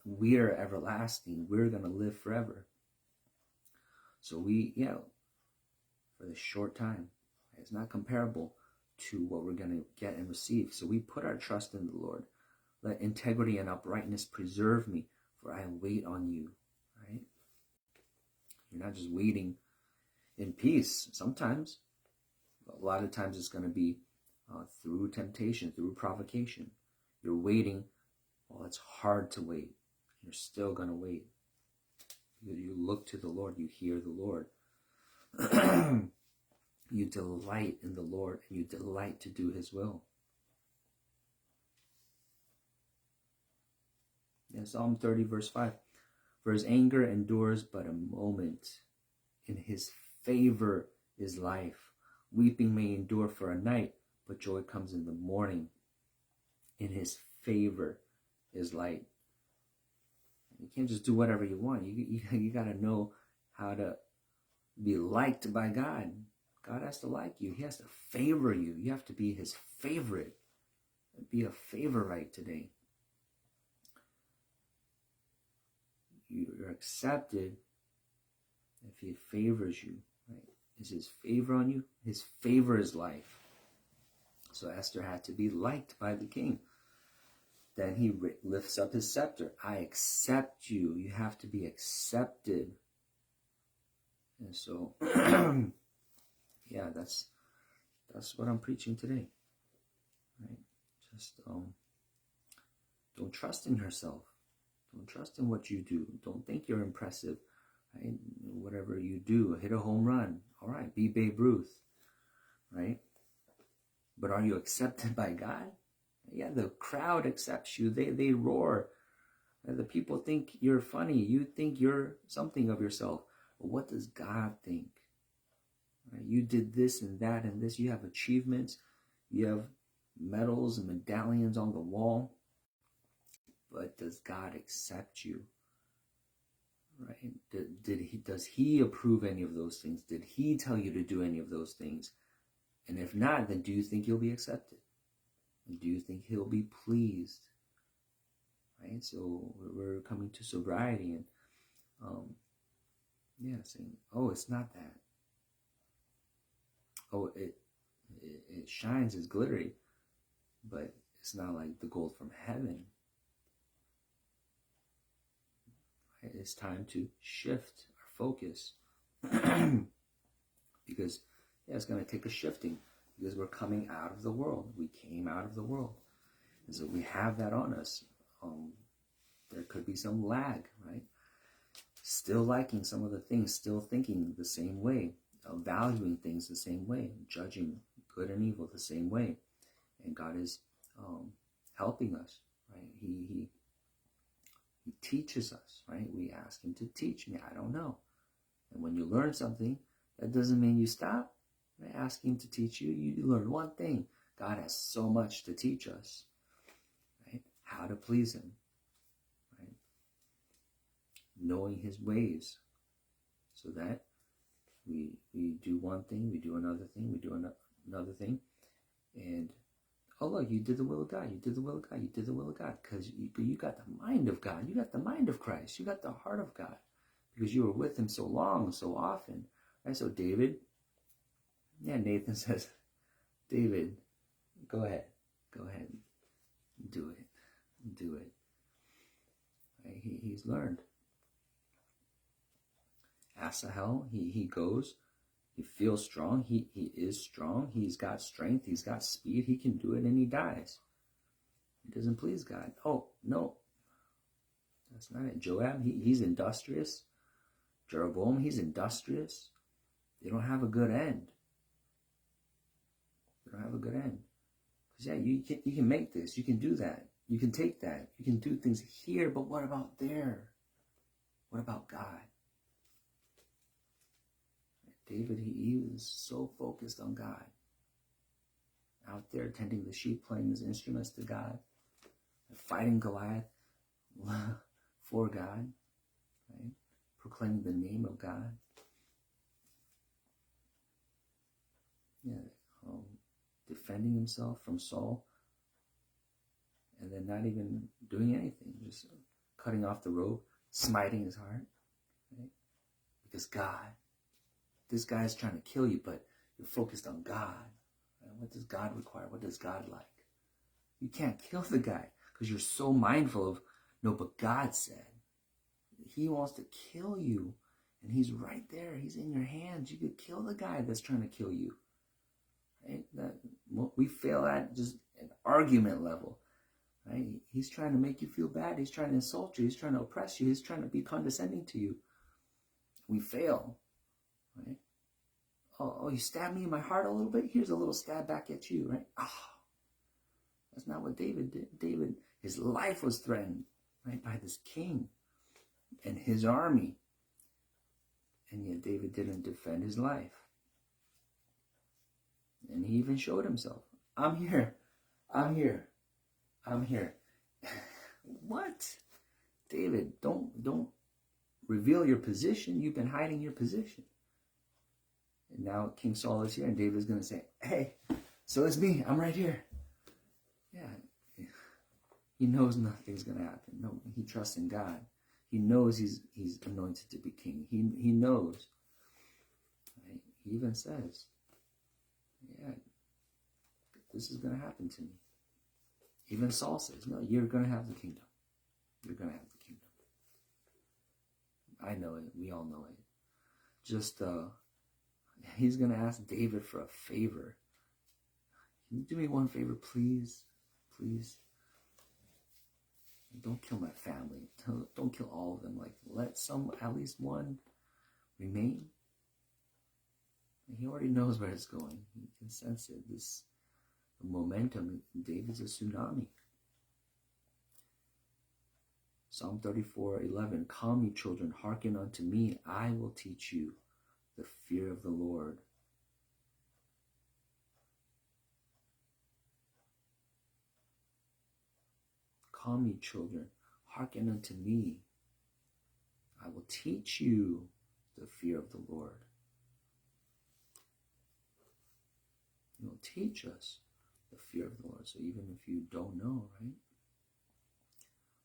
We are everlasting. We're going to live forever. So for this short time, it's not comparable to what we're going to get and receive. So we put our trust in the Lord. Let integrity and uprightness preserve me, for I wait on you. Right? You're not just waiting in peace. Sometimes, a lot of times it's going to be through temptation, through provocation. You're waiting. Well, it's hard to wait. You're still going to wait. You look to the Lord. You hear the Lord. You delight in the Lord, and you delight to do his will. Yeah, Psalm 30, verse 5. For his anger endures but a moment. In his favor is life. Weeping may endure for a night, but joy comes in the morning. In his favor is light. You can't just do whatever you want. You got to know how to be liked by God. God has to like you. He has to favor you. You have to be his favorite. Be a favorite today. You're accepted if he favors you. Right? Is his favor on you? His favor is life. So Esther had to be liked by the king. Then he lifts up his scepter. I accept you. You have to be accepted. And so, yeah, that's what I'm preaching today. Right? Just don't trust in yourself. Don't trust in what you do. Don't think you're impressive. Right? Whatever you do, hit a home run. All right, be Babe Ruth. Right? But are you accepted by God? Yeah, the crowd accepts you. They roar. The people think you're funny. You think you're something of yourself. But what does God think? Right? You did this and that and this. You have achievements. You have medals and medallions on the wall. But does God accept you? Right? Does he approve any of those things? Did he tell you to do any of those things? And if not, then do you think you'll be accepted? And do you think he'll be pleased? Right? So we're coming to sobriety and saying, oh, it's not that. Oh, it shines, it's glittery, but it's not like the gold from heaven. Right? It's time to shift our focus because it's going to take a shifting because we're coming out of the world. We came out of the world. And so we have that on us. There could be some lag, right? Still liking some of the things, still thinking the same way, valuing things the same way, judging good and evil the same way. And God is helping us, right? He teaches us, right? We ask him to teach me. I don't know. And when you learn something, that doesn't mean you stop. Right? Ask him to teach you. You learn one thing. God has so much to teach us, right? How to please him, right? Knowing his ways, so that we do one thing, we do another thing, we do another thing, and oh look, you did the will of God, you did the will of God, you did the will of God, because you got the mind of God, you got the mind of Christ, you got the heart of God, because you were with him so long, so often, right? So David, Nathan says, David, go ahead, do it. Right? He's learned. Asahel, he goes, he feels strong, he is strong, he's got strength, he's got speed, he can do it, and he dies. He doesn't please God. Oh, no, that's not it. Joab, he's industrious. Jeroboam, he's industrious. They don't have a good end. Because you can make this, you can do that, you can take that, you can do things here, but what about there? What about God? David, he was so focused on God. Out there tending the sheep, playing his instruments to God, fighting Goliath for God, right? Proclaiming the name of God. Defending himself from Saul, and then not even doing anything, just cutting off the robe, smiting his heart, right? Because God, this guy is trying to kill you, but you're focused on God. What does God require? What does God like? You can't kill the guy because you're so mindful of, no, but God said. He wants to kill you. And he's right there. He's in your hands. You could kill the guy that's trying to kill you. Right? We fail at just an argument level. Right? He's trying to make you feel bad. He's trying to insult you. He's trying to oppress you. He's trying to be condescending to you. We fail. Right? Oh, you stabbed me in my heart a little bit? Here's a little stab back at you. Right? That's not what David did. David, his life was threatened, right, by this king and his army. And yet David didn't defend his life. And he even showed himself. I'm here. I'm here. I'm here. What? David, don't reveal your position. You've been hiding your position. And now King Saul is here, and David's going to say, hey, so it's me. I'm right here. Yeah. He knows nothing's going to happen. No, he trusts in God. He knows he's anointed to be king. He knows. Right? He even says, yeah, this is going to happen to me. Even Saul says, no, you're going to have the kingdom. You're going to have the kingdom. I know it. We all know it. Just, he's going to ask David for a favor. Can you do me one favor, please? Please? Don't kill my family. Don't kill all of them. Like, let at least one remain. And he already knows where it's going. He can sense it. This momentum. David's a tsunami. Psalm 34:11. Calm you, children. Hearken unto me. I will teach you the fear of the Lord. Calm you, children. Hearken unto me. I will teach you the fear of the Lord. He will teach us the fear of the Lord. So even if you don't know, right?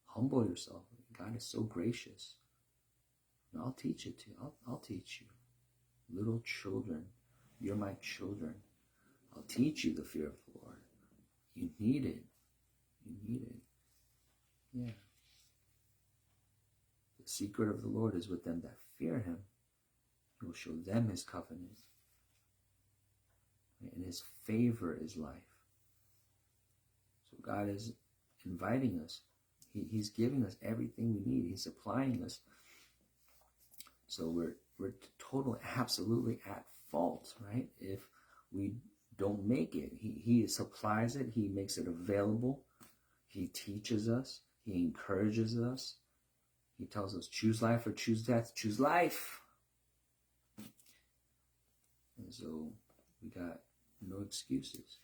Humble yourself. God is so gracious. And I'll teach it to you. I'll teach you. Little children, you're my children. I'll teach you the fear of the Lord. You need it. You need it. Yeah. The secret of the Lord is with them that fear him. He will show them his covenant. And his favor is life. So God is inviting us. He's giving us everything we need. He's supplying us. So we're totally, absolutely at fault, right? If we don't make it. He supplies it. He makes it available. He teaches us. He encourages us. He tells us, choose life or choose death. Choose life. And so we got no excuses.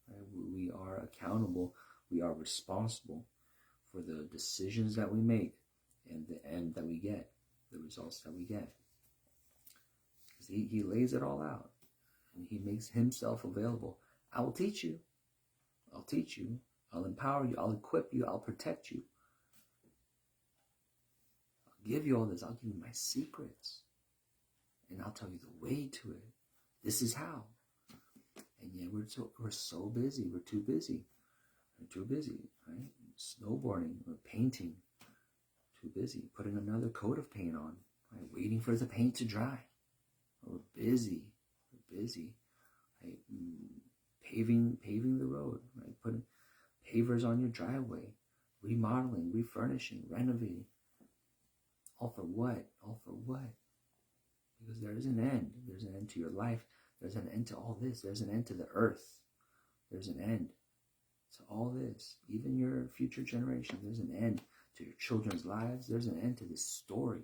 Right? We are accountable. We are responsible for the decisions that we make and the end that we get, the results that we get. Because he lays it all out. And he makes himself available. I will teach you. I'll teach you. I'll empower you. I'll equip you. I'll protect you. I'll give you all this. I'll give you my secrets. And I'll tell you the way to it. This is how. And yet we're so busy. We're too busy. We're too busy, right? Snowboarding or painting. Too busy. Putting another coat of paint on. Right? Waiting for the paint to dry. We're busy. We're busy. Right? Paving the road. Right? Putting pavers on your driveway. Remodeling, refurnishing, renovating. All for what? All for what? Because there is an end. There's an end to your life. There's an end to all this. There's an end to the earth. There's an end to all this. Even your future generation. There's an end to your children's lives. There's an end to this story.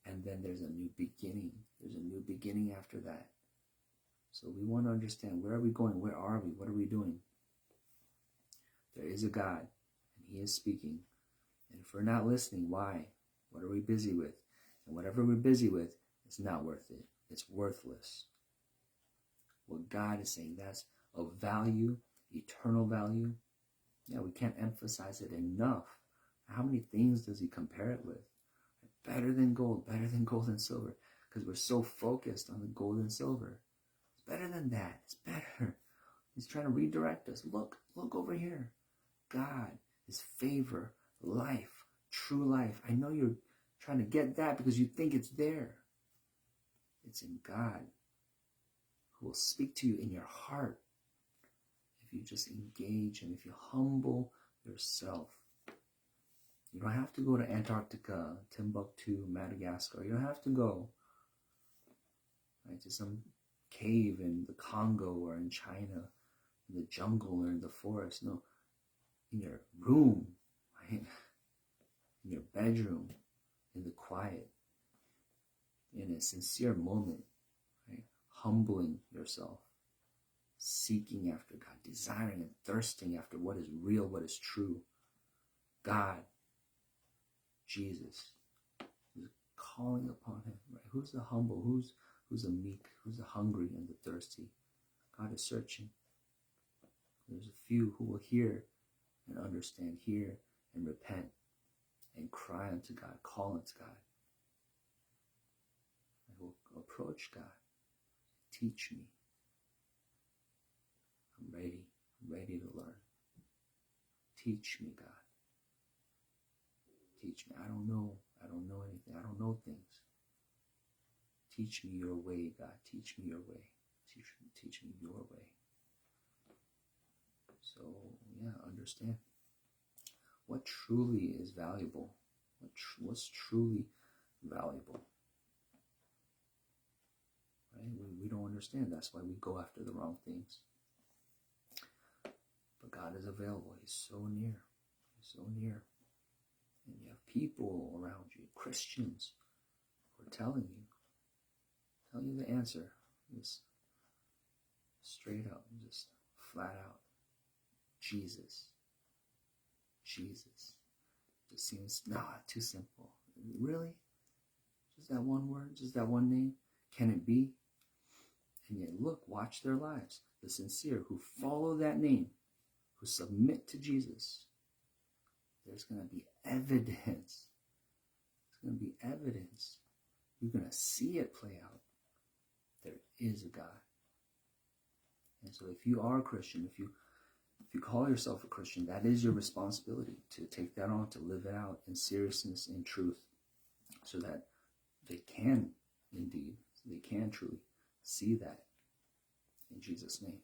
And then there's a new beginning. There's a new beginning after that. So we want to understand, where are we going? Where are we? What are we doing? There is a God, and he is speaking. And if we're not listening, why? What are we busy with? And whatever we're busy with, it's not worth it. It's worthless. What God is saying, that's of value, eternal value. Yeah, we can't emphasize it enough. How many things does he compare it with? Better than gold and silver. Because we're so focused on the gold and silver. better than that. It's better. He's trying to redirect us. Look over here. God, His favor, life, true life. I know you're trying to get that because you think it's there. It's in God, who will speak to you in your heart if you just engage and if you humble yourself. You don't have to go to Antarctica, Timbuktu, Madagascar. You don't have to go to some cave in the Congo or in China, in the jungle or in the forest. No, in your room, right? In your bedroom, in the quiet, in a sincere moment, right? Humbling yourself, seeking after God, desiring and thirsting after what is real, what is true. God, Jesus, who's calling upon Him, right? Who's the humble? Who's the meek? Who's the hungry and the thirsty? God is searching. There's a few who will hear and understand, hear and repent and cry unto God, call unto God. And will approach God. Teach me. I'm ready to learn. Teach me, God. Teach me. I don't know anything. I don't know things. Teach me your way, God. Teach me your way. Teach me your way. So, understand what truly is valuable. What's truly valuable. Right? We don't understand. That's why we go after the wrong things. But God is available. He's so near. He's so near. And you have people around you, Christians, who are telling you the answer. Just straight up, just flat out. Jesus. Just seems, too simple. Really? Just that one word? Just that one name? Can it be? And yet watch their lives. The sincere who follow that name, who submit to Jesus. There's going to be evidence. There's going to be evidence. You're going to see it play out. There is a God. And so if you are a Christian, if you call yourself a Christian, that is your responsibility to take that on, to live it out in seriousness, in truth, so that they can truly see that in Jesus' name.